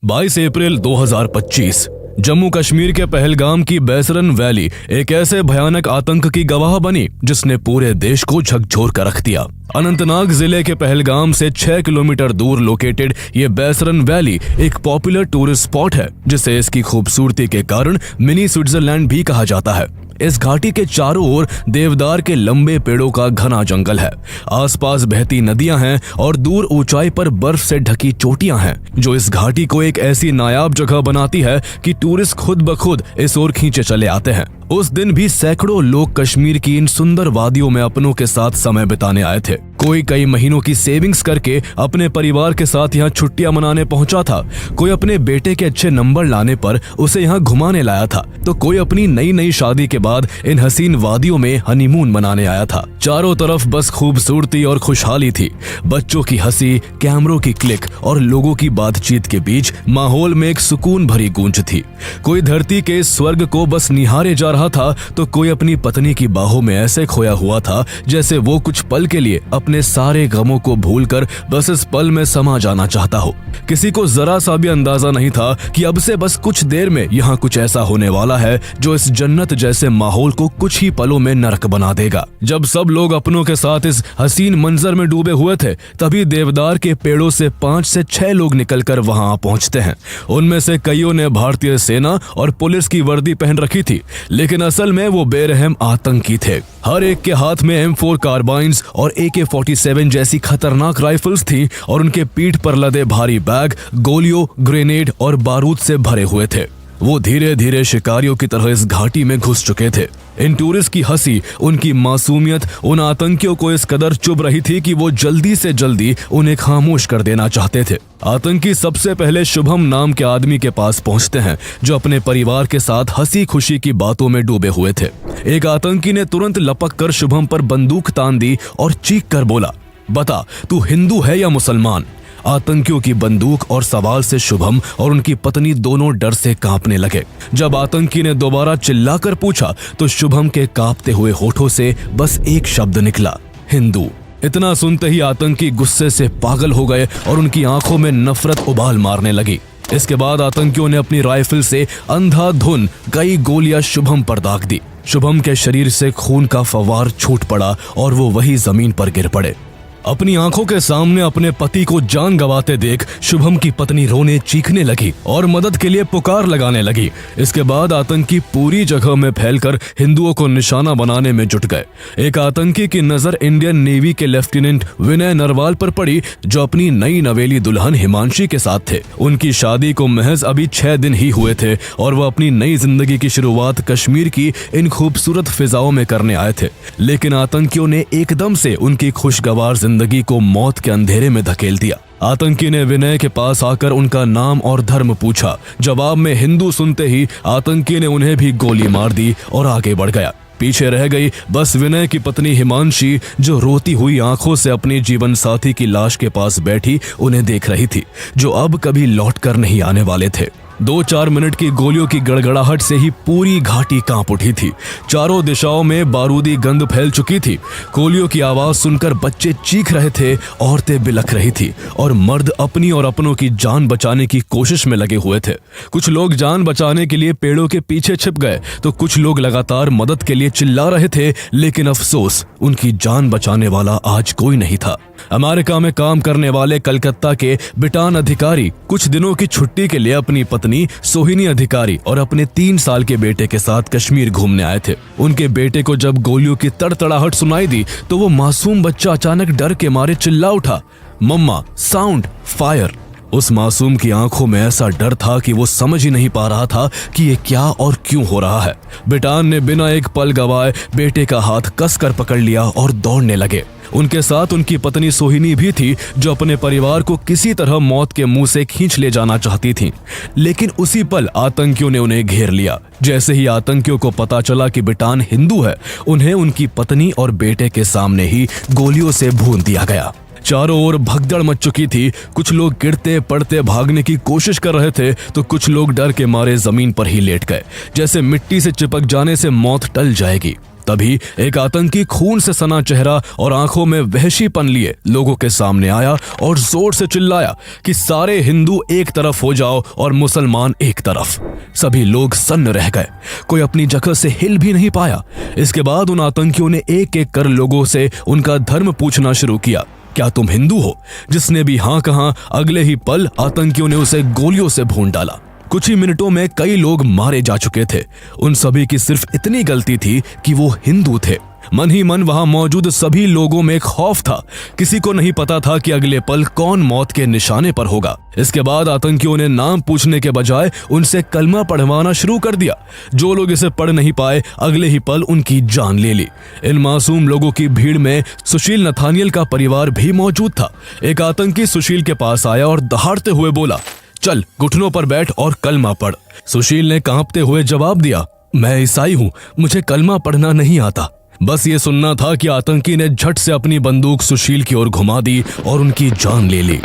22 अप्रैल 2025 जम्मू कश्मीर के पहलगाम की बैसरन वैली एक ऐसे भयानक आतंक की गवाह बनी जिसने पूरे देश को झकझोर कर रख दिया। अनंतनाग जिले के पहलगाम से 6 किलोमीटर दूर लोकेटेड ये बैसरन वैली एक पॉपुलर टूरिस्ट स्पॉट है, जिसे इसकी खूबसूरती के कारण मिनी स्विट्जरलैंड भी कहा जाता है। इस घाटी के चारों ओर देवदार के लंबे पेड़ों का घना जंगल है। आसपास बहती नदियां हैं और दूर ऊंचाई पर बर्फ से ढकी चोटियां हैं, जो इस घाटी को एक ऐसी नायाब जगह बनाती है कि टूरिस्ट खुद ब खुद इस ओर खींचे चले आते हैं। उस दिन भी सैकड़ों लोग कश्मीर की इन सुंदर वादियों में अपनों के साथ समय बिताने आए थे। कोई कई महीनों की सेविंग्स करके अपने परिवार के साथ यहाँ छुट्टियां मनाने पहुंचा था, कोई अपने बेटे के अच्छे नंबर लाने पर उसे यहाँ घुमाने लाया था, तो कोई अपनी नई शादी के बाद इन हसीन वादियों में हनीमून मनाने आया था। चारों तरफ बस खूबसूरती और खुशहाली थी। बच्चों की हंसी, कैमरों की क्लिक और लोगों की बातचीत के बीच माहौल में एक सुकून भरी गूंज थी। कोई धरती के स्वर्ग को बस निहारे जा रहा था, तो कोई अपनी पत्नी की बाहों में ऐसे खोया हुआ था जैसे वो कुछ पल के लिए अपने सारे गमों को भूलकर बस इस पल में समा जाना चाहता हो। किसी को जरा सा भी अंदाजा नहीं था कि अब से बस कुछ देर में यहाँ कुछ ऐसा होने वाला है जो इस जन्नत जैसे माहौल को कुछ ही पलों में नरक बना देगा। जब सब लोग अपनों के साथ इस हसीन मंजर में डूबे हुए थे, तभी देवदार के पेड़ों से 5 से 6 लोग निकलकर वहां पहुंचते हैं। उनमें से कईयों ने भारतीय सेना और पुलिस की वर्दी पहन रखी थी, लेकिन असल में वो बेरहम आतंकी थे। हर एक के हाथ में M4 कार्बाइन्स और AK-47 जैसी खतरनाक राइफल्स थी और उनके पीठ पर लदे भारी बैग गोलियों, ग्रेनेड और बारूद से भरे हुए थे। वो धीरे धीरे शिकारियों की तरह इस घाटी में घुस चुके थे। इन टूरिस्ट की हंसी, उनकी मासूमियत उन आतंकियों को इस कदर चुभ रही थी कि वो जल्दी से जल्दी उन्हें खामोश कर देना चाहते थे। आतंकी सबसे पहले शुभम नाम के आदमी के पास पहुंचते हैं, जो अपने परिवार के साथ हंसी खुशी की बातों में डूबे हुए थे। एक आतंकी ने तुरंत लपक कर शुभम पर बंदूक तान दी और चीख कर बोला, बता तू हिंदू है या मुसलमान। आतंकियों की बंदूक और सवाल से शुभम और उनकी पत्नी दोनों डर से कांपने लगे। जब आतंकी ने दोबारा चिल्लाकर पूछा तो शुभम के कांपते हुए होठों से बस एक शब्द निकला, हिंदू। इतना सुनते ही आतंकी गुस्से से पागल हो गए और उनकी आंखों में नफरत उबाल मारने लगी। इसके बाद आतंकियों ने अपनी राइफल से अंधाधुन कई गोलियां शुभम पर दाग दी। शुभम के शरीर से खून का फव्वार छूट पड़ा और वो वही जमीन पर गिर पड़े। अपनी आंखों के सामने अपने पति को जान गंवाते देख शुभम की पत्नी रोने चीखने लगी और मदद के लिए पुकार लगाने लगी। इसके बाद आतंकी पूरी जगह में फैलकर हिंदुओं को निशाना बनाने में जुट गए। एक आतंकी की नजर इंडियन नेवी के लेफ्टिनेंट विनय नरवाल पर पड़ी, जो अपनी नई नवेली दुल्हन हिमांशी के साथ थे। उनकी शादी को महज अभी 6 दिन ही हुए थे और वह अपनी नई जिंदगी की शुरुआत कश्मीर की इन खूबसूरत फिजाओं में करने आए थे। लेकिन आतंकियों ने एकदम से उनकी खुशगवार जिंदगी को मौत के अंधेरे में धकेल दिया। आतंकी ने विनय के पास आकर उनका नाम और धर्म पूछा। जवाब में हिंदू सुनते ही आतंकी ने उन्हें भी गोली मार दी और आगे बढ़ गया। पीछे रह गई बस विनय की पत्नी हिमांशी, जो रोती हुई आंखों से अपनी जीवन साथी की लाश के पास बैठी उन्हें देख रही थी, जो अब कभी लौट कर नहीं आने वाले थे। 2-4 मिनट की गोलियों की गड़गड़ाहट से ही पूरी घाटी कांप उठी थी। चारों दिशाओं में बारूदी गंध फैल चुकी थी। गोलियों की आवाज सुनकर बच्चे चीख रहे थे, औरतें बिलख रही थी और मर्द अपनी और अपनों की जान बचाने की कोशिश में लगे हुए थे। कुछ लोग जान बचाने के लिए पेड़ों के पीछे छिप गए, तो कुछ लोग लगातार मदद के लिए चिल्ला रहे थे, लेकिन अफसोस उनकी जान बचाने वाला आज कोई नहीं था। अमेरिका में काम करने वाले कलकत्ता के बिटान अधिकारी कुछ दिनों की छुट्टी के लिए अपनी पत्नी सोहिनी अधिकारी और अपने 3 साल के बेटे के साथ कश्मीर घूमने आए थे। उनके बेटे को जब गोलियों की तड़तड़ाहट सुनाई दी, तो वो मासूम बच्चा अचानक डर के मारे चिल्ला उठा, मम्मा, साउंड, फायर। उस मासूम की आंखों में ऐसा डर था कि वो समझ ही नहीं पा रहा था कि ये क्या और क्यों हो रहा है। बिटान ने बिना एक पल गवाए बेटे का हाथ कसकर पकड़ लिया और दौड़ने लगे। उनके साथ उनकी पत्नी सोहिनी भी थी, जो अपने परिवार को किसी तरह मौत के मुंह से खींच ले जाना चाहती थी। लेकिन उसी पल आतंकियों ने उन्हें घेर लिया। जैसे ही आतंकियों को पता चला कि बिटान हिंदू है, उन्हें उनकी पत्नी और बेटे के सामने ही गोलियों से भून दिया गया। चारों ओर भगदड़ मच चुकी थी। कुछ लोग गिरते पड़ते भागने की कोशिश कर रहे थे, तो कुछ लोग डर के मारे जमीन पर ही लेट गए, जैसे मिट्टी से चिपक जाने से मौत टल जाएगी। तभी एक आतंकी खून से सना चेहरा और आंखों में वहशीपन लिए लोगों के सामने आया और जोर से चिल्लाया कि सारे हिंदू एक तरफ हो जाओ और मुसलमान एक तरफ। सभी लोग सन्न रह गए, कोई अपनी जगह से हिल भी नहीं पाया। इसके बाद उन आतंकियों ने एक एक कर लोगों से उनका धर्म पूछना शुरू किया। क्या तुम हिंदू हो? जिसने भी हाँ कहा, अगले ही पल आतंकियों ने उसे गोलियों से भून डाला। कुछ ही मिनटों में कई लोग मारे जा चुके थे। उन सभी की सिर्फ इतनी गलती थी कि वो हिंदू थे। मन ही मन वहां मौजूद सभी लोगों में खौफ था। किसी को नहीं पता था कि अगले पल कौन मौत के निशाने पर होगा। इसके बाद आतंकियों ने नाम पूछने के बजाय उनसे कलमा पढ़वाना शुरू कर दिया। जो लोग इसे पढ़ नहीं पाए, अगले ही पल उनकी जान ले ली। इन मासूम लोगों की भीड़ में सुशील नथानियल का परिवार भी मौजूद था। एक आतंकी सुशील के पास आया और दहाड़ते हुए बोला, चल घुटनों पर बैठ और कलमा पढ़। सुशील ने कांपते हुए जवाब दिया, मैं ईसाई हूं, मुझे कलमा पढ़ना नहीं आता। बस ये सुनना था कि आतंकी ने झट से अपनी बंदूक सुशील की ओर घुमा दी और उनकी जान ले ली।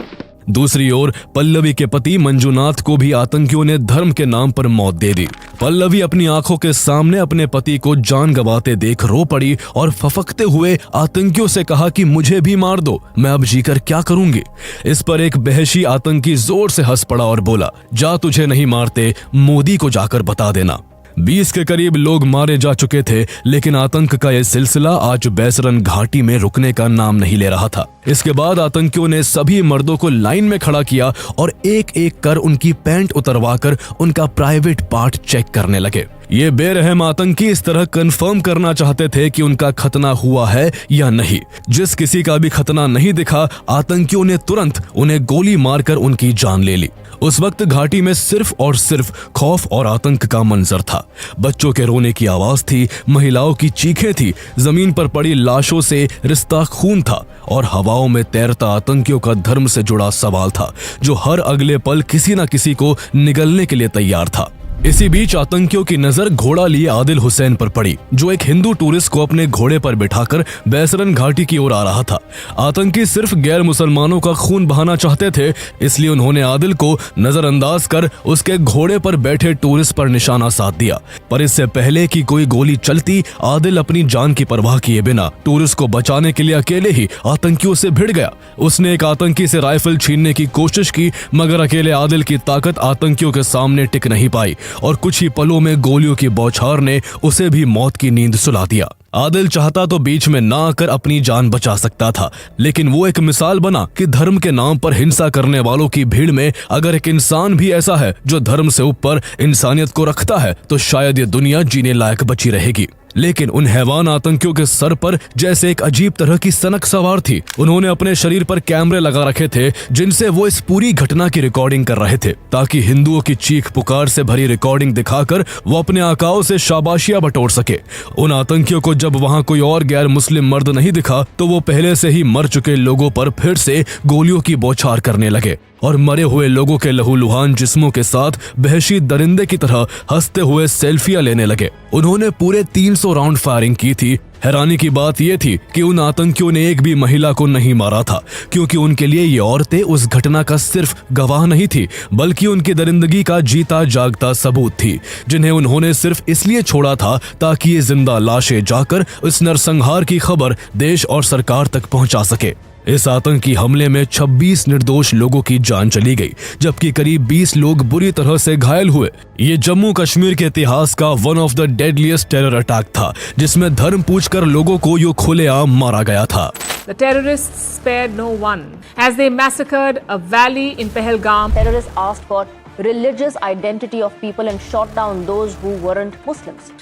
दूसरी ओर पल्लवी के पति मंजुनाथ को भी आतंकियों ने धर्म के नाम पर मौत दे दी। पल्लवी अपनी आंखों के सामने अपने पति को जान गंवाते देख रो पड़ी और फफकते हुए आतंकियों से कहा कि मुझे भी मार दो, मैं अब जीकर क्या करूंगी। इस पर एक बहशी आतंकी जोर से हंस पड़ा और बोला, जा तुझे नहीं मारते, मोदी को जाकर बता देना। 20 के करीब लोग मारे जा चुके थे, लेकिन आतंक का यह सिलसिला आज बैसरन घाटी में रुकने का नाम नहीं ले रहा था। इसके बाद आतंकियों ने सभी मर्दों को लाइन में खड़ा किया और एक एक कर उनकी पैंट उतरवाकर उनका प्राइवेट पार्ट चेक करने लगे। ये बेरहम आतंकी इस तरह कंफर्म करना चाहते थे कि उनका खतना हुआ है या नहीं। जिस किसी का भी खतना नहीं दिखा, आतंकियों ने तुरंत उन्हें गोली मारकर उनकी जान ले ली। उस वक्त घाटी में सिर्फ और सिर्फ खौफ और आतंक का मंजर था। बच्चों के रोने की आवाज थी, महिलाओं की चीखें थी, जमीन पर पड़ी लाशों से रिश्ता खून था और हवाओं में तैरता आतंकियों का धर्म से जुड़ा सवाल था, जो हर अगले पल किसी न किसी को निगलने के लिए तैयार था। इसी बीच आतंकियों की नजर घोड़ा लिए आदिल हुसैन पर पड़ी, जो एक हिंदू टूरिस्ट को अपने घोड़े पर बिठाकर बैसरन घाटी की ओर आ रहा था। आतंकी सिर्फ गैर मुसलमानों का खून बहाना चाहते थे, इसलिए उन्होंने आदिल को नजरअंदाज कर उसके घोड़े पर बैठे टूरिस्ट पर निशाना साध दिया। पर इससे पहले कि कोई गोली चलती, आदिल अपनी जान की परवाह किए बिना टूरिस्ट को बचाने के लिए अकेले ही आतंकियों से भिड़ गया। उसने एक आतंकी से राइफल छीनने की कोशिश की, मगर अकेले आदिल की ताकत आतंकियों के सामने टिक नहीं पाई और कुछ ही पलों में गोलियों की बौछार ने उसे भी मौत की नींद सुला दिया। आदिल चाहता तो बीच में ना आकर अपनी जान बचा सकता था, लेकिन वो एक मिसाल बना कि धर्म के नाम पर हिंसा करने वालों की भीड़ में अगर एक इंसान भी ऐसा है जो धर्म से ऊपर इंसानियत को रखता है, तो शायद ये दुनिया जीने लायक बची रहेगी। लेकिन उन हैवान आतंकियों के सर पर जैसे एक अजीब तरह की सनक सवार थी। उन्होंने अपने शरीर पर कैमरे लगा रखे थे, जिनसे वो इस पूरी घटना की रिकॉर्डिंग कर रहे थे, ताकि हिंदुओं की चीख पुकार से भरी रिकॉर्डिंग दिखाकर वो अपने आकाओं से शाबाशियां बटोर सके। उन आतंकियों को जब वहां कोई और गैर मुस्लिम मर्द नहीं दिखा, तो वो पहले से ही मर चुके लोगों पर फिर से गोलियों की बौछार करने लगे और मरे हुए लोगों के लहूलुहान जिस्मों के साथ वहशी दरिंदे की तरह हंसते हुए सेल्फियां लेने लगे। उन्होंने पूरे 300 राउंड फायरिंग की थी। हैरानी की बात यह थी कि उन आतंकियों ने एक भी महिला को नहीं मारा था, क्योंकि उनके लिए ये औरतें उस घटना का सिर्फ गवाह नहीं थी, बल्कि उनकी दरिंदगी का जीता जागता सबूत थी, जिन्हें उन्होंने सिर्फ इसलिए छोड़ा था ताकि ये जिंदा लाशें जाकर इस नरसंहार की खबर देश और सरकार तक पहुंचा सके। इस आतंकी हमले में 26 निर्दोष लोगों की जान चली गई, जबकि करीब 20 लोग बुरी तरह से घायल हुए। ये जम्मू कश्मीर के इतिहास का one of the deadliest terror attack था, जिसमें धर्म पूछकर लोगों को यूं खुलेआम मारा गया था। The terrorists spared no one as they massacred a valley in Pahalgam. Terrorists asked for religious identity of people and shot down those who weren't Muslims.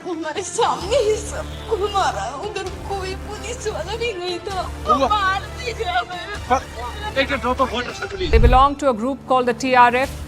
हमारे सामने ही सबको मारा, उधर कोई पुलिस वाला भी नहीं था, मार दिया हमें। They belong to a group called the TRF.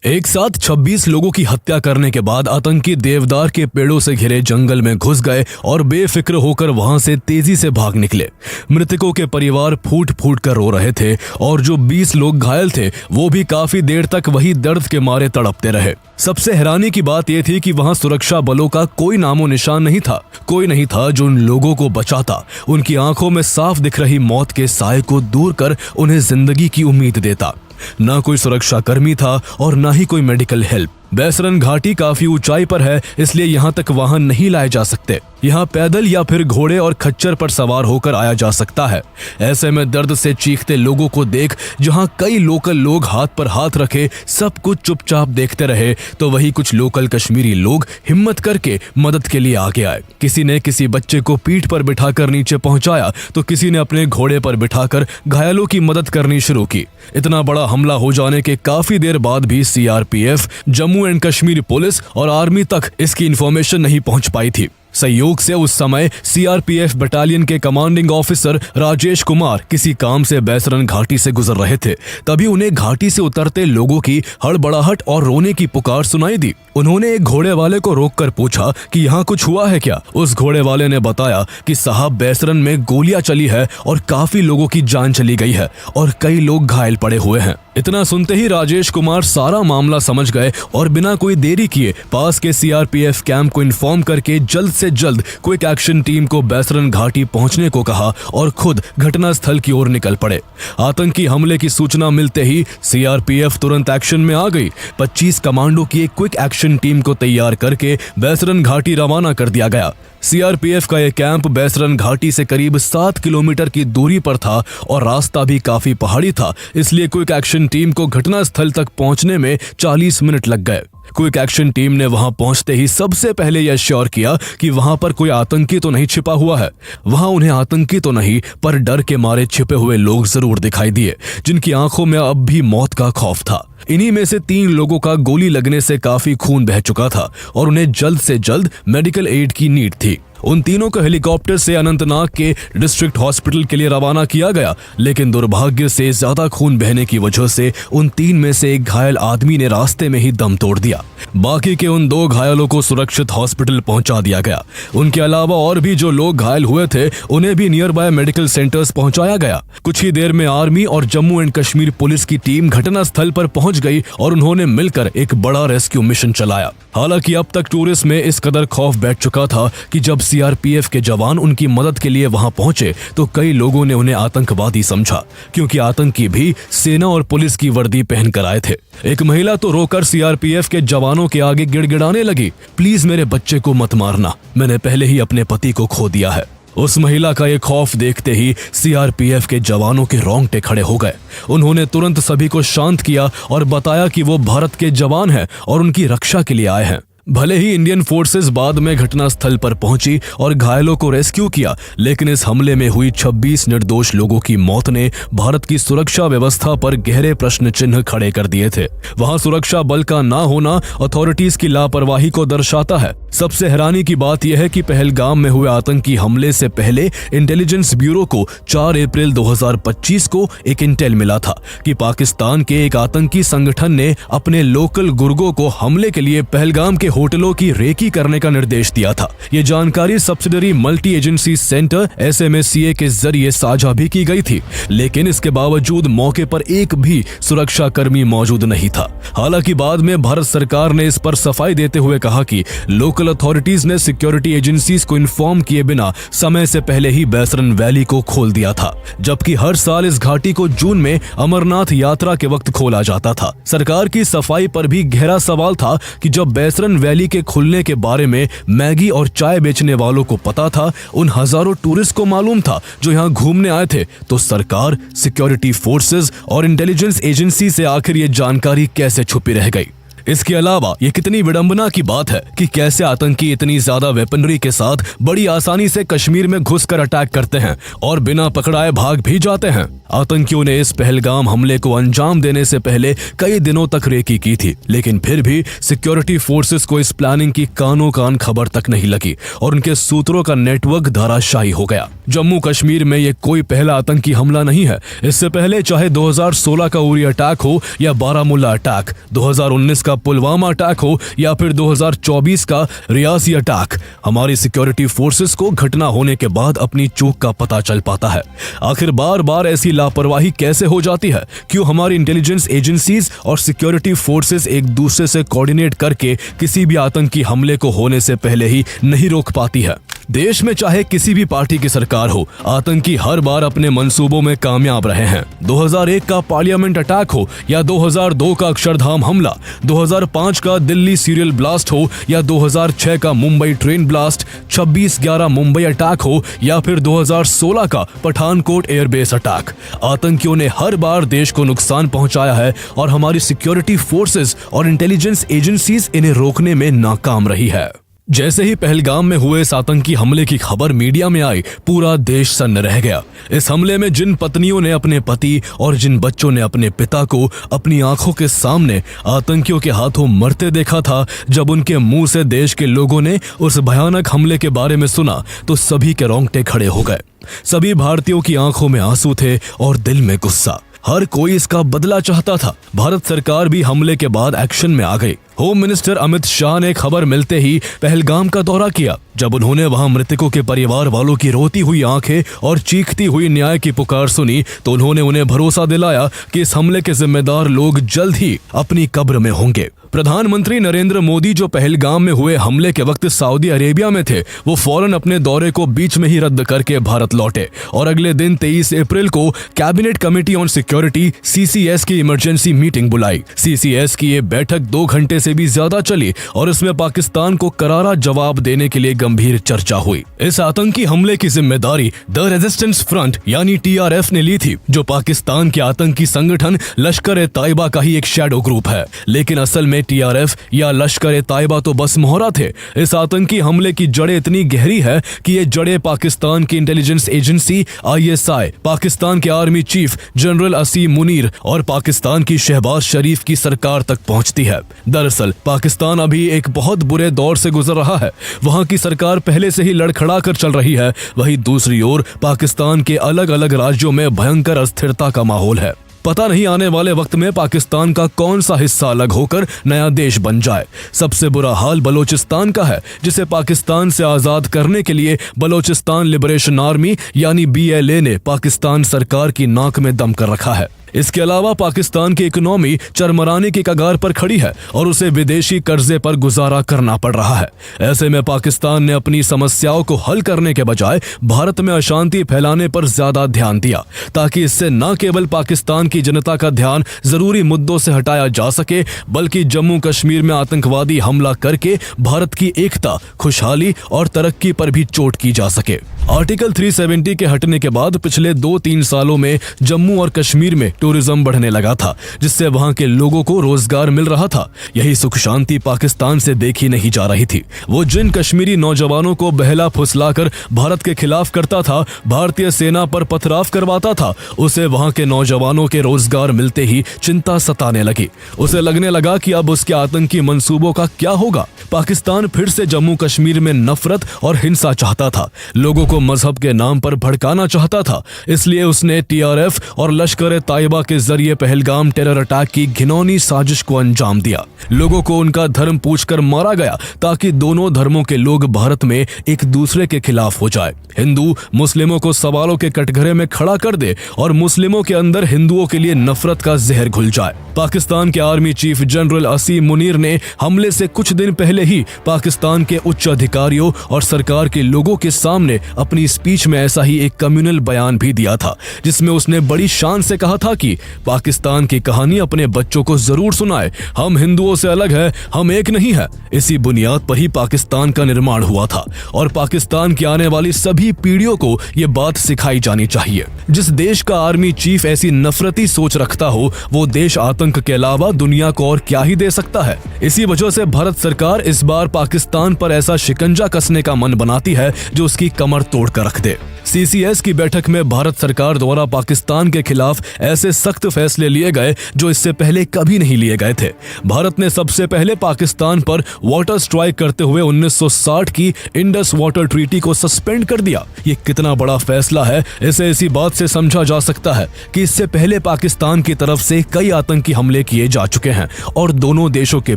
एक साथ 26 लोगों की हत्या करने के बाद आतंकी देवदार के पेड़ों से घिरे जंगल में घुस गए और बेफिक्र होकर वहां से तेजी से भाग निकले। मृतकों के परिवार फूट फूट कर रो रहे थे और जो 20 लोग घायल थे वो भी काफी देर तक वही दर्द के मारे तड़पते रहे। सबसे हैरानी की बात यह थी कि वहां सुरक्षा बलों का कोई नामो निशान नहीं था। कोई नहीं था जो उन लोगों को बचाता, उनकी आंखों में साफ दिख रही मौत के साए को दूर कर उन्हें जिंदगी की उम्मीद देता। ना कोई सुरक्षा कर्मी था और ना ही कोई मेडिकल हेल्प। बैसरन घाटी काफी ऊंचाई पर है, इसलिए यहाँ तक वाहन नहीं लाए जा सकते। यहाँ पैदल या फिर घोड़े और खच्चर पर सवार होकर आया जा सकता है। ऐसे में दर्द से चीखते लोगों को देख जहाँ कई लोकल लोग हाथ पर हाथ रखे सब कुछ चुपचाप देखते रहे, तो वही कुछ लोकल कश्मीरी लोग हिम्मत करके मदद के लिए आगे आए। किसी ने किसी बच्चे को पीठ पर बिठाकर नीचे पहुंचाया, तो किसी ने अपने घोड़े पर बिठाकर घायलों की मदद करनी शुरू की। इतना बड़ा हमला हो जाने के काफी देर बाद भी CRPF, Jammu and Kashmir police और आर्मी तक इसकी इंफॉर्मेशन नहीं पहुंच पाई थी। संयोग से उस समय सीआरपीएफ बटालियन के कमांडिंग ऑफिसर राजेश कुमार किसी काम से बैसरन घाटी से गुजर रहे थे। तभी उन्हें घाटी से उतरते लोगों की हड़बड़ाहट और रोने की पुकार सुनाई दी। उन्होंने एक घोड़े वाले को रोककर पूछा कि यहाँ कुछ हुआ है क्या। उस घोड़े वाले ने बताया कि साहब, बैसरन में गोलियां चली है और काफी लोगों की जान चली गई है और कई लोग घायल पड़े हुए हैं। इतना सुनते ही राजेश कुमार सारा मामला समझ गए और बिना कोई देरी किए पास के सीआरपीएफ कैंप को इन्फॉर्म करके जल्द से जल्द क्विक एक्शन टीम को बैसरन घाटी पहुंचने को कहा और खुद घटनास्थल की ओर निकल पड़े। आतंकी हमले की सूचना मिलते ही सीआरपीएफ तुरंत एक्शन में आ गई। 25 कमांडो की एक क्विक एक्शन टीम को तैयार करके बैसरन घाटी रवाना कर दिया गया। सीआरपीएफ का यह कैंप बैसरन घाटी से करीब 7 किलोमीटर की दूरी पर था और रास्ता भी काफी पहाड़ी था, इसलिए क्विक एक्शन टीम को घटनास्थल तक पहुंचने में 40 मिनट लग गए। क्विक एक्शन टीम ने वहां पहुंचते ही सबसे पहले यह श्योर किया कि वहां पर कोई आतंकी तो नहीं छिपा हुआ है। वहां उन्हें आतंकी तो नहीं, पर डर के मारे छिपे हुए लोग जरूर दिखाई दिए, जिनकी आंखों में अब भी मौत का खौफ था। इन्हीं में से 3 लोगों का गोली लगने से काफी खून बह चुका था और उन्हें जल्द से जल्द मेडिकल एड की नीड थी। उन तीनों को हेलीकॉप्टर से अनंतनाग के डिस्ट्रिक्ट हॉस्पिटल के लिए रवाना किया गया, लेकिन दुर्भाग्य से ज्यादा खून बहने की वजह से उन 3 में से एक घायल आदमी ने रास्ते में ही दम तोड़ दिया। बाकी के उन 2 घायलों को सुरक्षित हॉस्पिटल पहुंचा दिया गया। उनके अलावा और भी जो लोग घायल हुए थे उन्हें भी नियर बाय मेडिकल सेंटर्स पहुंचाया गया। कुछ ही देर में आर्मी और जम्मू एंड कश्मीर पुलिस की टीम घटनास्थल पर पहुंच गई और उन्होंने मिलकर एक बड़ा रेस्क्यू मिशन चलाया। हालांकि अब तक टूरिस्ट में इस कदर खौफ बैठ चुका था कि जब सीआरपीएफ के जवान उनकी मदद के लिए वहां पहुंचे तो कई लोगों ने उन्हें आतंकवादी समझा, क्योंकि आतंकी भी सेना और पुलिस की वर्दी पहनकर आए थे। एक महिला तो रोकर सीआरपीएफ के जवानों के आगे गिड़गिड़ाने लगी, प्लीज मेरे बच्चे को मत मारना, मैंने पहले ही अपने पति को खो दिया है। उस महिला का ये खौफ देखते ही सीआरपीएफ के जवानों के रोंगटे खड़े हो गए। उन्होंने तुरंत सभी को शांत किया और बताया कि वो भारत के जवान हैं और उनकी रक्षा के लिए आए हैं। भले ही इंडियन फोर्सेस बाद में घटनास्थल पर पहुंची और घायलों को रेस्क्यू किया, लेकिन इस हमले में हुई 26 निर्दोष लोगों की मौत ने भारत की सुरक्षा व्यवस्था पर गहरे प्रश्न चिन्ह खड़े कर दिए थे। वहां सुरक्षा बल का ना होना अथॉरिटीज की लापरवाही को दर्शाता है। सबसे हैरानी की बात यह है कि पहलगाम में हुए आतंकी हमले से पहले इंटेलिजेंस ब्यूरो को 4 अप्रैल 2025 को एक इंटेल मिला था कि पाकिस्तान के एक आतंकी संगठन ने अपने लोकल गुर्गों को हमले के लिए पहलगाम के होटलों की रेकी करने का निर्देश दिया था। ये जानकारी subsidiary multi agency centre SMACA के जरिए साझा भी की गई थी, लेकिन इसके बावजूद मौके पर एक भी सुरक्षा कर्मी मौजूद नहीं था। हालांकि बाद में भारत सरकार ने इस पर सफाई देते हुए कहा कि लोकल अथॉरिटीज ने सिक्योरिटी एजेंसीज को इन्फॉर्म किए बिना समय से पहले ही बैसरन वैली को खोल दिया था, जबकि हर साल इस घाटी को जून में अमरनाथ यात्रा के वक्त खोला जाता था। सरकार की सफाई पर भी गहरा सवाल था कि जब बैसरन वैली के खुलने के बारे में मैगी और चाय बेचने वालों को पता था, उन हजारों टूरिस्ट को मालूम था जो यहाँ घूमने आए थे, तो सरकार, सिक्योरिटी फोर्सेस और इंटेलिजेंस एजेंसी से आखिर ये जानकारी कैसे छुपी रह गई। इसके अलावा ये कितनी विडंबना की बात है कि कैसे आतंकी इतनी ज्यादा वेपनरी के साथ बड़ी आसानी से कश्मीर में घुसकर अटैक करते हैं और बिना पकड़ाए भाग भी जाते हैं। आतंकियों ने इस पहलगाम हमले को अंजाम देने से पहले कई दिनों तक रेकी की थी, लेकिन फिर भी सिक्योरिटी फोर्सेस को इस प्लानिंग की कानो कान खबर तक नहीं लगी और उनके सूत्रों का नेटवर्क धराशायी हो गया। जम्मू कश्मीर में ये कोई पहला आतंकी हमला नहीं है। इससे पहले चाहे 2016 का उरी अटैक हो या बारामुल्ला अटैक, 2019 का पुलवामा अटैक हो या फिर 2024 का रियासी अटैक, हमारी सिक्योरिटी फोर्सेस को घटना होने के बाद अपनी चूक का पता चल पाता है। आखिर बार बार ऐसी लापरवाही कैसे हो जाती है? क्यों हमारी इंटेलिजेंस एजेंसीज और सिक्योरिटी फोर्सेस एक दूसरे से कोऑर्डिनेट करके किसी भी आतंकी हमले को होने से पहले ही नहीं रोक पाती है? देश में चाहे किसी भी पार्टी की सरकार हो, आतंकी हर बार अपने मंसूबों में कामयाब रहे हैं। 2001 का पार्लियामेंट अटैक हो या 2002 का अक्षरधाम हमला, 2005 का दिल्ली सीरियल ब्लास्ट हो या 2006 का Mumbai train blast, 26/11 Mumbai attack हो या फिर 2016 का पठानकोट एयरबेस अटैक, आतंकियों ने हर बार देश को नुकसान पहुंचाया है और हमारी सिक्योरिटी फोर्सेस और इंटेलिजेंस एजेंसीज इन्हें रोकने में नाकाम रही है। जैसे ही पहलगाम में हुए इस आतंकी हमले की खबर मीडिया में आई, पूरा देश सन्न रह गया। इस हमले में जिन पत्नियों ने अपने पति और जिन बच्चों ने अपने पिता को अपनी आंखों के सामने आतंकियों के हाथों मरते देखा था, जब उनके मुंह से देश के लोगों ने उस भयानक हमले के बारे में सुना तो सभी के रोंगटे खड़े हो गए। सभी भारतीयों की आंखों में आंसू थे और दिल में गुस्सा। हर कोई इसका बदला चाहता था। भारत सरकार भी हमले के बाद एक्शन में आ गई। होम मिनिस्टर अमित शाह ने खबर मिलते ही पहलगाम का दौरा किया। जब उन्होंने वहां मृतकों के परिवार वालों की रोती हुई आंखें और चीखती हुई न्याय की पुकार सुनी तो उन्होंने उन्हें भरोसा दिलाया कि इस हमले के जिम्मेदार लोग जल्द ही अपनी कब्र में होंगे। प्रधानमंत्री नरेंद्र मोदी जो पहलगाम में हुए हमले के वक्त सऊदी अरेबिया में थे, वो फौरन अपने दौरे को बीच में ही रद्द करके भारत लौटे और अगले दिन 23 अप्रैल को cabinet committee on security CCS की इमरजेंसी मीटिंग बुलाई। CCS की ये बैठक 2 घंटे से भी ज्यादा चली और इसमें पाकिस्तान को करारा जवाब देने के लिए गंभीर चर्चा हुई। इस आतंकी हमले की जिम्मेदारी द रेजिस्टेंस फ्रंट यानी TRF ने ली थी, जो पाकिस्तान के आतंकी संगठन लश्कर-ए-तैयबा का ही एक शैडो ग्रुप है। लेकिन असल में TRF या लश्कर-ए-तैयबा तो बस मोहरा थे। इस आतंकी हमले की जड़ें इतनी गहरी है कि ये जड़ें पाकिस्तान की इंटेलिजेंस एजेंसी ISI, पाकिस्तान के आर्मी चीफ जनरल असीम मुनीर और पाकिस्तान की शहबाज शरीफ की सरकार तक पहुंचती है। दरअसल पाकिस्तान अभी एक बहुत बुरे दौर से गुजर रहा है। वहां की सरकार पहले से ही लड़खड़ा कर चल रही है। वहीं दूसरी ओर पाकिस्तान के अलग अलग राज्यों में भयंकर अस्थिरता का माहौल है। पता नहीं आने वाले वक्त में पाकिस्तान का कौन सा हिस्सा अलग होकर नया देश बन जाए। सबसे बुरा हाल बलोचिस्तान का है, जिसे पाकिस्तान से आजाद करने के लिए बलोचिस्तान लिबरेशन आर्मी यानी BLA ने पाकिस्तान सरकार की नाक में दम कर रखा है। इसके अलावा पाकिस्तान की इकोनॉमी चरमराने की कगार पर खड़ी है और उसे विदेशी कर्जे पर गुजारा करना पड़ रहा है। ऐसे में पाकिस्तान ने अपनी समस्याओं को हल करने के बजाय भारत में अशांति फैलाने पर ज्यादा ध्यान दिया, ताकि इससे न केवल पाकिस्तान की जनता का ध्यान जरूरी मुद्दों से हटाया जा सके, बल्कि जम्मू कश्मीर में आतंकवादी हमला करके भारत की एकता, खुशहाली और तरक्की पर भी चोट की जा सके। आर्टिकल 370 के हटने के बाद पिछले 2-3 सालों में जम्मू और कश्मीर में टूरिज्म बढ़ने लगा था, जिससे वहां के लोगों को रोजगार मिल रहा था। यही सुख शांति पाकिस्तान से देखी नहीं जा रही थी। वो जिन कश्मीरी नौजवानों को बहला फुसलाकर भारत के खिलाफ करता था, भारतीय सेना पर पथराव करवाता था, उसे वहां के नौजवानों के रोजगार मिलते ही चिंता सताने लगी। उसे लगने लगा कि अब उसके आतंकी मंसूबों का क्या होगा। पाकिस्तान फिर से जम्मू कश्मीर में नफरत और हिंसा चाहता था, लोगों को मजहब के नाम पर भड़काना चाहता था। इसलिए उसने TRF और लश्कर-ए-तैयबा के जरिए पहलगाम टेरर अटैक की घिनौनी साजिश को अंजाम दिया। लोगों को उनका धर्म पूछकर मारा गया, ताकि दोनों धर्मों के लोग भारत में एक दूसरे के खिलाफ हो जाए। हिंदू मुस्लिमों को सवालों के कटघरे में खड़ा कर दे और मुस्लिमों के अंदर हिंदुओं के लिए नफरत का जहर घुल जाए। पाकिस्तान के आर्मी चीफ जनरल असीम मुनीर ने हमले से कुछ दिन पहले ही पाकिस्तान के उच्च अधिकारियों और सरकार के लोगों के सामने अपनी स्पीच में ऐसा ही एक कम्युनल बयान भी दिया था, जिसमें उसने बड़ी शान से कहा था कि पाकिस्तान की कहानी अपने बच्चों को जरूर सुनाए। हम हिंदुओं से अलग है, हम एक नहीं है। इसी बुनियाद पर ही पाकिस्तान का निर्माण हुआ था और पाकिस्तान की आने वाली सभी पीढ़ियों को ये बात सिखाई जानी चाहिए। जिस देश का आर्मी चीफ ऐसी नफरती सोच रखता हो, वो देश आतंक के अलावा दुनिया को और क्या ही दे सकता है। इसी वजह से भारत सरकार इस बार पाकिस्तान पर ऐसा शिकंजा कसने का मन बनाती है जो उसकी कमर तोड़ कर रख दे। CCS की बैठक में भारत सरकार द्वारा पाकिस्तान के खिलाफ ऐसे सख्त फैसले लिए गए जो इससे पहले कभी नहीं लिए गए थे। भारत ने सबसे पहले पाकिस्तान पर वाटर स्ट्राइक करते हुए 1960 की इंडस वाटर ट्रीटी को सस्पेंड कर दिया। ये कितना बड़ा फैसला है, इसे इसी बात से समझा जा सकता है कि इससे पहले पाकिस्तान की तरफ से कई आतंकी हमले किए जा चुके हैं और दोनों देशों के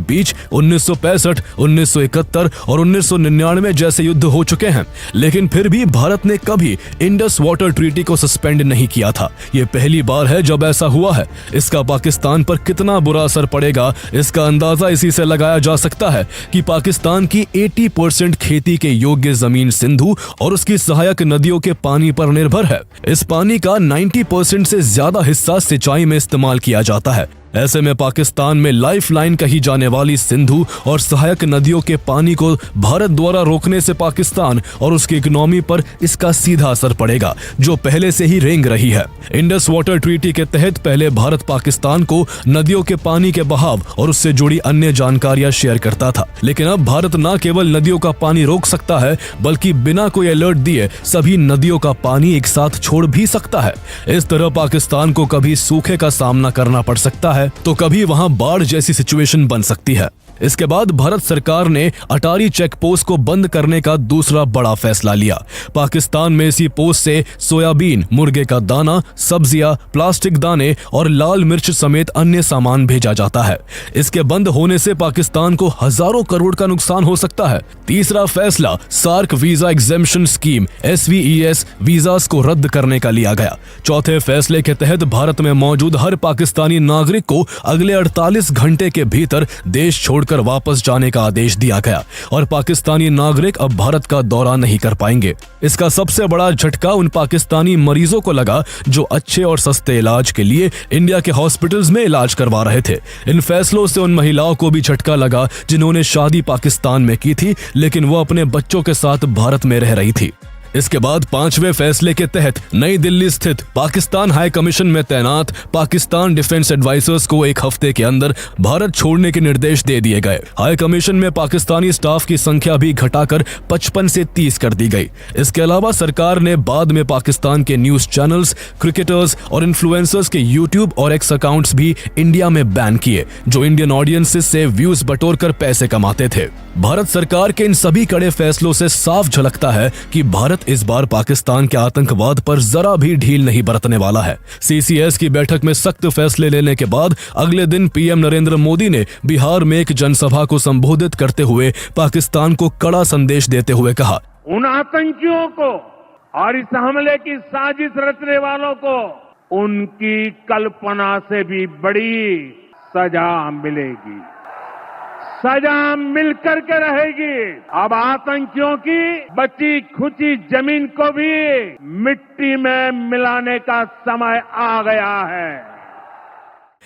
बीच 1965, 1971 और 1999 जैसे युद्ध हो चुके हैं। लेकिन फिर भी भारत ने कभी इंडस वाटर ट्रीटी को सस्पेंड नहीं किया था। ये पहली बार है जब वैसा हुआ है। इसका पाकिस्तान पर कितना बुरा असर पड़ेगा, इसका अंदाजा इसी से लगाया जा सकता है कि पाकिस्तान की 80% खेती के योग्य जमीन सिंधु और उसकी सहायक नदियों के पानी पर निर्भर है। इस पानी का 90% से ज्यादा हिस्सा सिंचाई में इस्तेमाल किया जाता है। ऐसे में पाकिस्तान में लाइफलाइन कही जाने वाली सिंधु और सहायक नदियों के पानी को भारत द्वारा रोकने से पाकिस्तान और उसकी इकोनॉमी पर इसका सीधा असर पड़ेगा, जो पहले से ही रेंग रही है। इंडस वाटर ट्रीटी के तहत पहले भारत पाकिस्तान को नदियों के पानी के बहाव और उससे जुड़ी अन्य जानकारियां शेयर करता था, लेकिन अब भारत न केवल नदियों का पानी रोक सकता है बल्कि बिना कोई अलर्ट दिए सभी नदियों का पानी एक साथ छोड़ भी सकता है। इस तरह पाकिस्तान को कभी सूखे का सामना करना पड़ सकता है तो कभी वहां बाढ़ जैसी सिचुएशन बन सकती है। इसके बाद भारत सरकार ने अटारी चेक पोस्ट को बंद करने का दूसरा बड़ा फैसला लिया। पाकिस्तान में इसी पोस्ट से सोयाबीन, मुर्गे का दाना, सब्जियां, प्लास्टिक दाने और लाल मिर्च समेत अन्य सामान भेजा जाता है। इसके बंद होने से पाकिस्तान को हजारों करोड़ का नुकसान हो सकता है। तीसरा फैसला SAARC visa exemption scheme SVES visas को रद्द करने का लिया गया। चौथे फैसले के तहत भारत में मौजूद हर पाकिस्तानी नागरिक को अगले 48 घंटे के भीतर देश छोड़कर वापस जाने का आदेश दिया गया और पाकिस्तानी नागरिक अब भारत का दौरा नहीं कर पाएंगे। इसका सबसे बड़ा झटका उन पाकिस्तानी मरीजों को लगा जो अच्छे और सस्ते इलाज के लिए इंडिया के हॉस्पिटल्स में इलाज करवा रहे थे। इन फैसलों से उन महिलाओं को भी झटका लगा जिन्होंने शादी पाकिस्तान में की थी लेकिन वो अपने बच्चों के साथ भारत में रह रही थी। इसके बाद पांचवें फैसले के तहत नई दिल्ली स्थित पाकिस्तान हाई कमीशन में तैनात पाकिस्तान डिफेंस एडवाइजर्स को एक हफ्ते के अंदर भारत छोड़ने के निर्देश दे दिए गए। हाई कमीशन में पाकिस्तानी स्टाफ की संख्या भी घटाकर 55 से 30 कर दी गई। इसके अलावा सरकार ने बाद में पाकिस्तान के न्यूज चैनल्स, क्रिकेटर्स और इन्फ्लुएंसर्स के यूट्यूब और एक्स अकाउंट्स भी इंडिया में बैन किए, जो इंडियन ऑडियंसेस से व्यूज बटोरकर पैसे कमाते थे। भारत सरकार के इन सभी कड़े फैसलों से साफ झलकता है कि भारत इस बार पाकिस्तान के आतंकवाद पर जरा भी ढील नहीं बरतने वाला है। CCS की बैठक में सख्त फैसले लेने के बाद अगले दिन PM नरेंद्र मोदी ने बिहार में एक जनसभा को संबोधित करते हुए पाकिस्तान को कड़ा संदेश देते हुए कहा, उन आतंकियों को और इस हमले की साजिश रचने वालों को उनकी कल्पना से भी बड़ी सजा मिलेगी, सजा मिलकर के रहेगी। अब आतंकियों की बची खुची जमीन को भी मिट्टी में मिलाने का समय आ गया है।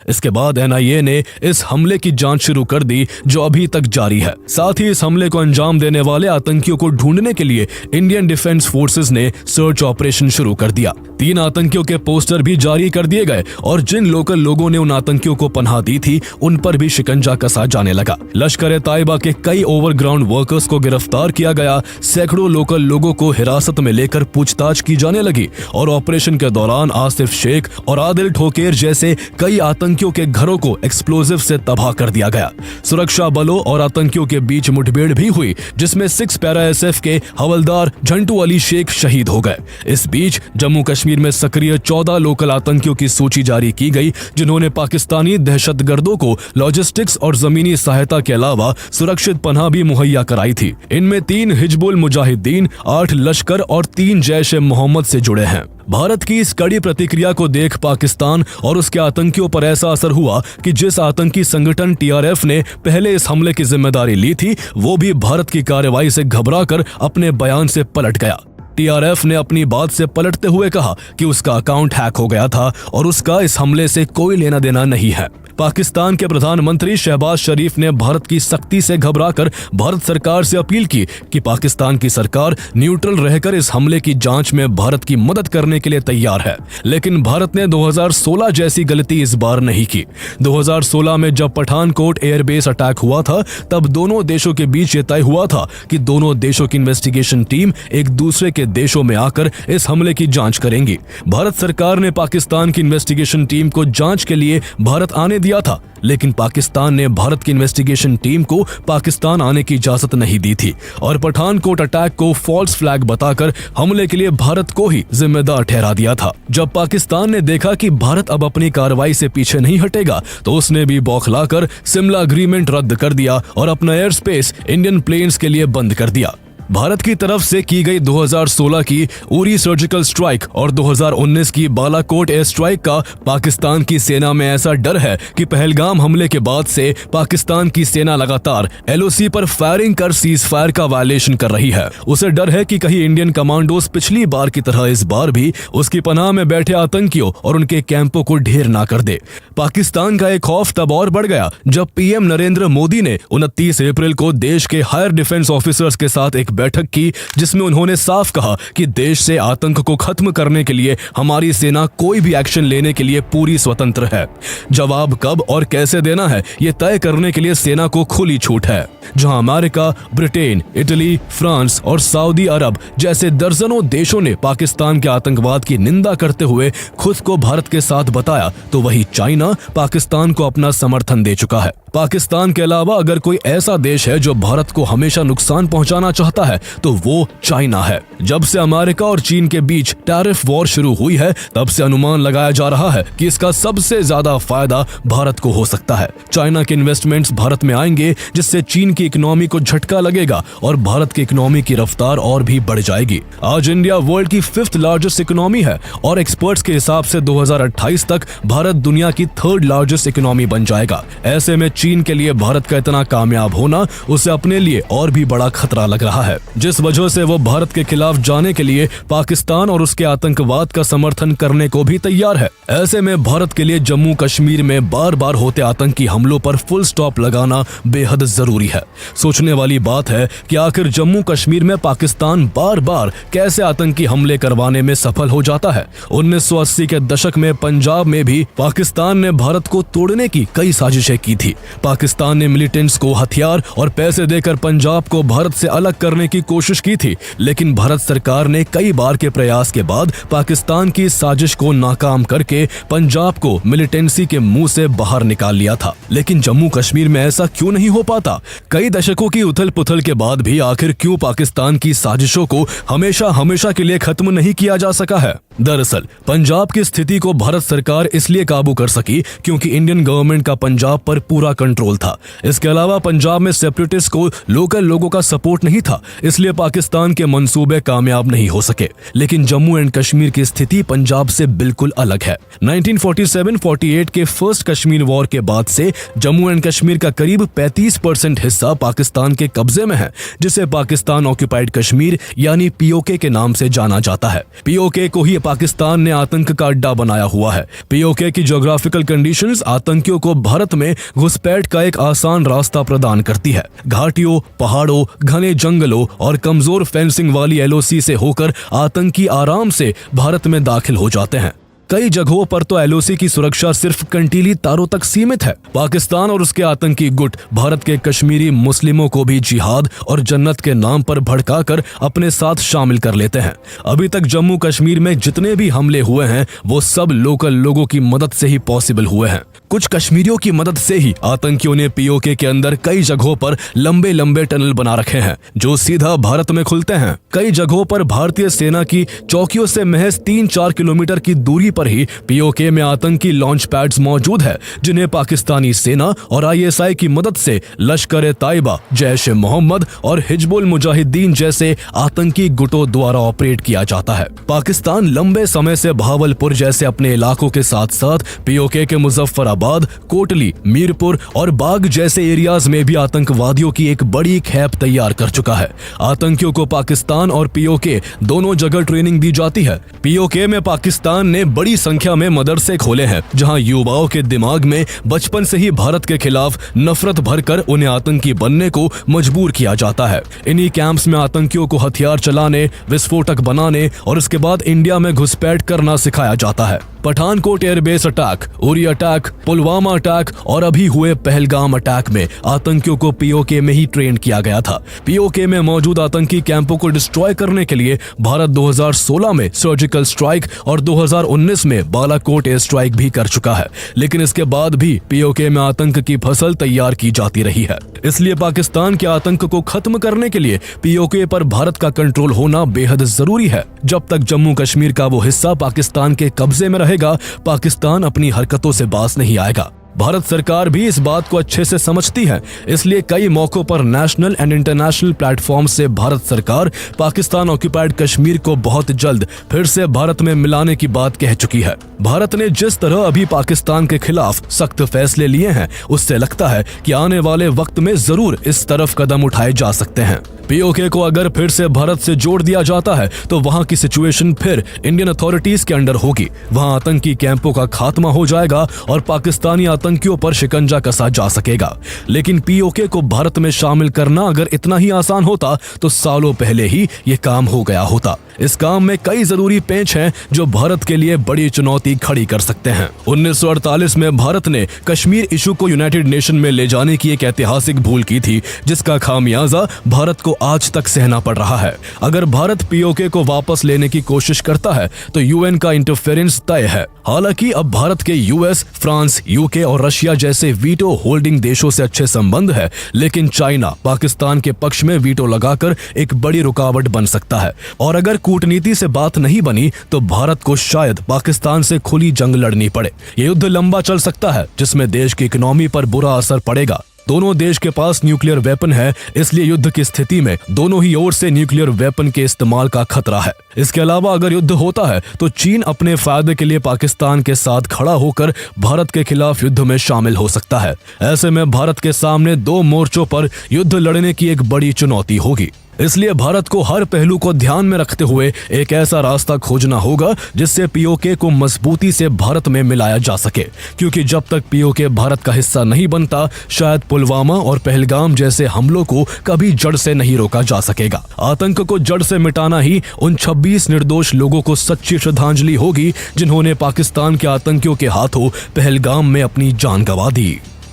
इसके बाद NIA ने इस हमले की जांच शुरू कर दी जो अभी तक जारी है। साथ ही इस हमले को अंजाम देने वाले आतंकियों को ढूंढने के लिए इंडियन डिफेंस फोर्सेस ने सर्च ऑपरेशन शुरू कर दिया। 3 आतंकियों के पोस्टर भी जारी कर दिए गए और जिन लोकल लोगों ने उन आतंकियों को पनाह दी थी उन पर भी शिकंजा कसा जाने लगा। लश्कर-ए-तैयबा के कई ओवरग्राउंड वर्कर्स को गिरफ्तार किया गया। सैकड़ों लोकल लोगों को हिरासत में लेकर पूछताछ की जाने लगी और ऑपरेशन के दौरान आसिफ शेख और आदिल ठोकेर जैसे कई आतंकियों के घरों को एक्सप्लोजिव से तबाह कर दिया गया। सुरक्षा बलों और आतंकियों के बीच मुठभेड़ भी हुई जिसमें 6 पैरा SF के हवलदार झंटू अली शेख शहीद हो गए। इस बीच जम्मू कश्मीर में सक्रिय 14 लोकल आतंकियों की सूची जारी की गई जिन्होंने पाकिस्तानी दहशतगर्दों को लॉजिस्टिक्स और जमीनी सहायता के अलावा सुरक्षित पनाह भी मुहैया कराई थी। इनमें 3 हिजबुल मुजाहिदीन, 8 लश्कर और 3 जैश-ए-मोहम्मद से जुड़े हैं। भारत की इस कड़ी प्रतिक्रिया को देख पाकिस्तान और उसके आतंकियों पर ऐसा असर हुआ कि जिस आतंकी संगठन TRF ने पहले इस हमले की जिम्मेदारी ली थी वो भी भारत की कार्रवाई से घबराकर अपने बयान से पलट गया। TRF ने अपनी बात से पलटते हुए कहा कि उसका अकाउंट हैक हो गया था और उसका इस हमले से कोई लेना देना नहीं है। पाकिस्तान के प्रधानमंत्री शहबाज शरीफ ने भारत की सख्ती से घबराकर भारत सरकार से अपील की कि पाकिस्तान की सरकार न्यूट्रल रहकर इस हमले की जांच में भारत की मदद करने के लिए तैयार है। लेकिन भारत ने 2016 जैसी गलती इस बार नहीं की। 2016 में जब पठानकोट एयरबेस अटैक हुआ था तब दोनों देशों के बीच ये तय हुआ था कि दोनों देशों की इन्वेस्टिगेशन टीम एक दूसरे के देशों में आकर इस हमले की जांच करेंगी। भारत सरकार ने पाकिस्तान की इन्वेस्टिगेशन टीम को जांच के लिए भारत आने दिया था, लेकिन पाकिस्तान ने भारत की इन्वेस्टिगेशन टीम को पाकिस्तान आने की इजाजत नहीं दी थी और पठानकोट अटैक को फॉल्स फ्लैग बताकर हमले के लिए भारत को ही जिम्मेदार ठहरा दिया था। जब पाकिस्तान ने देखा कि भारत अब अपनी कार्रवाई से पीछे नहीं हटेगा तो उसने भी बौखलाकर शिमला एग्रीमेंट रद्द कर दिया और अपना एयर स्पेस इंडियन प्लेन्स के लिए बंद कर दिया। भारत की तरफ से की गई 2016 की उरी सर्जिकल स्ट्राइक और 2019 की बालाकोट एयर स्ट्राइक का पाकिस्तान की सेना में ऐसा डर है कि पहलगाम हमले के बाद से पाकिस्तान की सेना लगातार LOC पर फायरिंग कर सीज फायर का वायलेशन कर रही है। उसे डर है कि कहीं इंडियन कमांडोज पिछली बार की तरह इस बार भी उसकी पनाह में बैठे आतंकियों और उनके कैंपों को ढेर ना कर दे। पाकिस्तान का एक खौफ तब और बढ़ गया जब PM नरेंद्र मोदी ने 29 अप्रैल को देश के हायर डिफेंस ऑफिसर्स के साथ एक बैठक की, जिसमें उन्होंने साफ कहा कि देश से आतंक को खत्म करने के लिए हमारी सेना कोई भी एक्शन लेने के लिए पूरी स्वतंत्र है। जवाब कब और कैसे देना है ये तय करने के लिए सेना को खुली छूट है। जहां अमेरिका, ब्रिटेन, इटली, फ्रांस और सऊदी अरब जैसे दर्जनों देशों ने पाकिस्तान के आतंकवाद की निंदा करते हुए खुद को भारत के साथ बताया, तो वही चाइना पाकिस्तान को अपना समर्थन दे चुका है। पाकिस्तान के अलावा अगर कोई ऐसा देश है जो भारत को हमेशा नुकसान पहुंचाना चाहता है तो वो चाइना है। जब से अमेरिका और चीन के बीच टैरिफ वॉर शुरू हुई है तब से अनुमान लगाया जा रहा है कि इसका सबसे ज्यादा फायदा भारत को हो सकता है। चाइना के इन्वेस्टमेंट्स भारत में आएंगे, जिससे चीन की इकोनॉमी को झटका लगेगा और भारत की इकोनॉमी की रफ्तार और भी बढ़ जाएगी। आज इंडिया वर्ल्ड की 5th लार्जेस्ट इकोनॉमी है और एक्सपर्ट्स के हिसाब से 2028 तक भारत दुनिया की 3rd लार्जेस्ट इकोनॉमी बन जाएगा। ऐसे में चीन के लिए भारत का इतना कामयाब होना उसे अपने लिए और भी बड़ा खतरा लग रहा है, जिस वजह से वो भारत के खिलाफ जाने के लिए पाकिस्तान और उसके आतंकवाद का समर्थन करने को भी तैयार है। ऐसे में भारत के लिए जम्मू कश्मीर में बार बार होते आतंकी हमलों पर फुल स्टॉप लगाना बेहद जरूरी है। सोचने वाली बात है कि आखिर जम्मू कश्मीर में पाकिस्तान बार बार कैसे आतंकी हमले करवाने में सफल हो जाता है। 1980 के दशक में पंजाब में भी पाकिस्तान ने भारत को तोड़ने की कई साजिशें की थी। पाकिस्तान ने मिलिटेंट्स को हथियार और पैसे देकर पंजाब को भारत से अलग करने की कोशिश की थी, लेकिन भारत सरकार ने कई बार के प्रयास के बाद पाकिस्तान की साजिश को नाकाम करके पंजाब को मिलिटेंसी के मुंह से बाहर निकाल लिया था। लेकिन जम्मू कश्मीर में ऐसा क्यों नहीं हो पाता? कई दशकों की उथल पुथल के बाद भी आखिर क्यों पाकिस्तान की साजिशों को हमेशा हमेशा के लिए खत्म नहीं किया जा सका है? दरअसल पंजाब की स्थिति को भारत सरकार इसलिए काबू कर सकी क्योंकि इंडियन गवर्नमेंट का पंजाब पर पूरा कंट्रोल था। इसके अलावा पंजाब में सेपरेटिस्ट को लोकल लोगों का सपोर्ट नहीं था, इसलिए पाकिस्तान के मंसूबे कामयाब नहीं हो सके। लेकिन जम्मू एंड कश्मीर की स्थिति पंजाब से बिल्कुल अलग है। 1947-48 के फर्स्ट कश्मीर वॉर के बाद से जम्मू एंड कश्मीर का करीब 35% हिस्सा पाकिस्तान के कब्जे में है, जिसे पाकिस्तान ऑक्यूपाइड कश्मीर यानी POK के नाम से जाना जाता है। POK को ही पाकिस्तान ने आतंक का अड्डा बनाया हुआ है। POK की ज्योग्राफिकल कंडीशंस आतंकियों को भारत में घुसपैठ का एक आसान रास्ता प्रदान करती है। घाटियों, पहाड़ों, घने जंगलों और कमजोर फेंसिंग वाली LOC से होकर आतंकी आराम से भारत में दाखिल हो जाते हैं। कई जगहों पर तो LOC की सुरक्षा सिर्फ कंटीली तारों तक सीमित है। पाकिस्तान और उसके आतंकी गुट भारत के कश्मीरी मुस्लिमों को भी जिहाद और जन्नत के नाम पर भड़काकर अपने साथ शामिल कर लेते हैं। अभी तक जम्मू कश्मीर में जितने भी हमले हुए हैं वो सब लोकल लोगों की मदद से ही पॉसिबल हुए हैं। कुछ कश्मीरियों की मदद से ही आतंकियों ने POK के अंदर कई जगहों पर लंबे लंबे टनल बना रखे हैं जो सीधा भारत में खुलते हैं। कई जगहों पर भारतीय सेना की चौकियों से महज 3-4 किलोमीटर की दूरी पर ही POK में आतंकी लॉन्च पैड्स मौजूद है, जिन्हें पाकिस्तानी सेना और ISI की मदद से लश्कर-ए-ताइबा, जैश-ए-मोहम्मद और हिजबुल मुजाहिदीन जैसे आतंकी गुटों द्वारा ऑपरेट किया जाता है। पाकिस्तान लंबे समय से भावलपुर जैसे अपने इलाकों के साथ साथ POK के मुजफ्फराबाद, कोटली, मीरपुर और बाग जैसे एरियाज में भी आतंकवादियों की एक बड़ी खेप तैयार कर चुका है। आतंकियों को पाकिस्तान और POK दोनों जगह ट्रेनिंग दी जाती है। POK में पाकिस्तान ने बड़ी संख्या में मदरसे खोले हैं, जहां युवाओं के दिमाग में बचपन से ही भारत के खिलाफ नफरत भरकर उन्हें आतंकी बनने को मजबूर किया जाता है। इन्हीं कैंप्स में आतंकियों को हथियार चलाने, विस्फोटक बनाने और उसके बाद इंडिया में घुसपैठ करना सिखाया जाता है। Pathankot airbase attack, Uri attack, Pulwama attack और अभी हुए पहलगाम अटैक में आतंकियों को POK में ही ट्रेन किया गया था। POK में मौजूद आतंकी कैंपों को डिस्ट्रॉय करने के लिए भारत 2016 में सर्जिकल स्ट्राइक और 2019 में बालाकोट एयर स्ट्राइक भी कर चुका है, लेकिन इसके बाद भी POK में आतंक की फसल तैयार की जाती रही है। इसलिए पाकिस्तान के आतंक को खत्म करने के लिए POK पर भारत का कंट्रोल होना बेहद जरूरी है। जब तक जम्मू कश्मीर का वो हिस्सा पाकिस्तान के कब्जे में रहेगा, पाकिस्तान अपनी हरकतों से बाज नहीं आएगा। भारत सरकार भी इस बात को अच्छे से समझती है, इसलिए कई मौकों पर नेशनल एंड इंटरनेशनल प्लेटफॉर्म से भारत सरकार पाकिस्तान ऑक्युपाइड कश्मीर को बहुत जल्द फिर से भारत में मिलाने की बात कह चुकी है। भारत ने जिस तरह अभी पाकिस्तान के खिलाफ सख्त फैसले लिए हैं, उससे लगता है कि आने वाले वक्त में जरूर इस तरफ कदम उठाए जा सकते हैं। पीओके को अगर फिर से भारत से जोड़ दिया जाता है तो वहां की सिचुएशन फिर इंडियन अथॉरिटीज के अंडर होगी। वहां आतंकी कैंपों का खात्मा हो जाएगा और पाकिस्तानी आतंकियों पर शिकंजा कसा जा सकेगा। लेकिन पीओके को भारत में शामिल करना अगर इतना ही आसान होता तो सालों पहले ही ये काम हो गया होता। इस काम में कई जरूरी पेंच हैं जो भारत के लिए बड़ी चुनौती खड़ी कर सकते हैं। 1948 में भारत ने कश्मीर इशू को यूनाइटेड नेशन में ले जाने की एक ऐतिहासिक भूल की थी, जिसका खामियाजा भारत को आज तक सहना पड़ रहा है। अगर भारत पीओके को वापस लेने की कोशिश करता है तो यूएन का इंटरफेरेंस तय है। हालांकि अब भारत के यूएस, फ्रांस, यूके और रशिया जैसे वीटो होल्डिंग देशों से अच्छे संबंध है, लेकिन चाइना पाकिस्तान के पक्ष में वीटो लगाकर एक बड़ी रुकावट बन सकता है। और अगर कूटनीति से बात नहीं बनी तो भारत को शायद पाकिस्तान से खुली जंग लड़नी पड़े। ये युद्ध लंबा चल सकता है, जिसमें देश की इकोनॉमी पर बुरा असर पड़ेगा। दोनों देश के पास न्यूक्लियर वेपन है, इसलिए युद्ध की स्थिति में दोनों ही ओर से न्यूक्लियर वेपन के इस्तेमाल का खतरा है। इसके अलावा अगर युद्ध होता है तो चीन अपने फायदे के लिए पाकिस्तान के साथ खड़ा होकर भारत के खिलाफ युद्ध में शामिल हो सकता है। ऐसे में भारत के सामने दो मोर्चों पर युद्ध लड़ने की एक बड़ी चुनौती होगी। इसलिए भारत को हर पहलू को ध्यान में रखते हुए एक ऐसा रास्ता खोजना होगा जिससे पीओके को मजबूती से भारत में मिलाया जा सके, क्योंकि जब तक पीओके भारत का हिस्सा नहीं बनता, शायद पुलवामा और पहलगाम जैसे हमलों को कभी जड़ से नहीं रोका जा सकेगा। आतंक को जड़ से मिटाना ही उन 26 निर्दोष लोगों को सच्ची श्रद्धांजलि होगी जिन्होंने पाकिस्तान के आतंकियों के हाथों पहलगाम में अपनी जान गंवा दी।